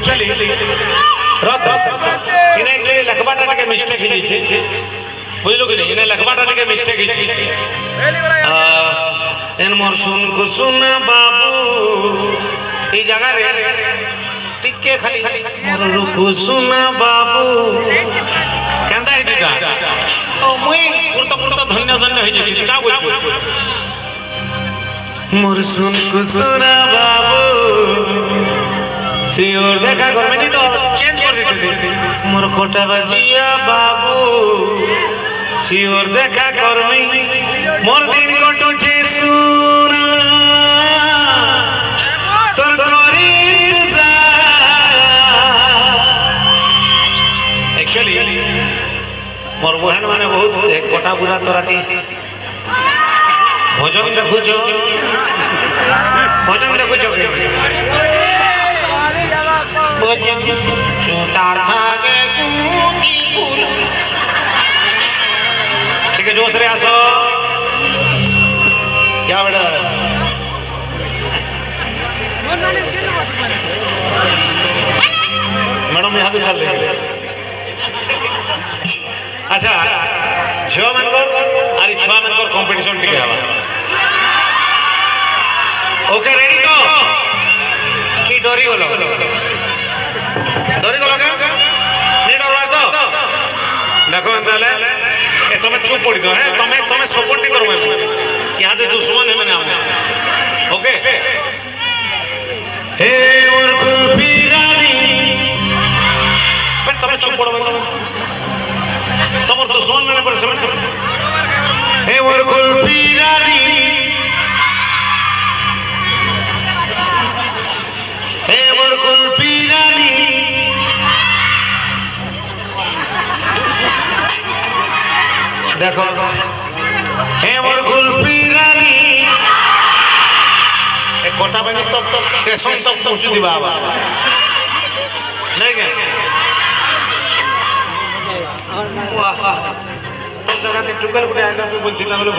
actually रथ इन्हें actually लखबाटा टिके mistake ही जी बुझलो कि नहीं इन्हें लखबाटा टिके मिस्टेक ही इन मोर सुन को सुन बाबू ई जगह रे टिके खाली मोर रुको सुन बाबू केंदा ही दिका ओ मुई पुरता धन्य धन्य हो जी का बोल मोर सुन को सुन बाबू सियोर देखा गवर्नमेंट तो चेंज कर देते मोर खोटा बजिया बाबू सियोर देखा करमी मोर दिन कटुचे सुन तोर करी एक्चुअली मोर बहन माने बहुत कोटा बुरा तोराती भजन देखुछो सुतार थागे कुती फूल ठीक है जोश रे आसो क्या बेटा मैडम यहाँ चल रही अच्छा झियो मानकर अरे छुआ मानकर कंपटीशन टिके हवा ओके रेडी तो कि डरी गलो क्या नहीं डरवार तो देखो ताले ए तुम्हें चुप पड़ी दो है तुम्हें सपोर्ट नहीं करो मैं यहाँ से दुश्मन है मैंने हमने ओके हे और खुबी रानी पर तुम्हें चुप पड़ो तुम और दुश्मन मैंने पर समझ हे और खुबी रानी हे और खुबी रानी देखो हे मोर कुल्फी रानी ए कोटा बनी तक स्टेशन तक पहुंच दी बाबा नहीं क्या वाह तो जगह ते टुकल गुटे आइला पे बोलथिला बोले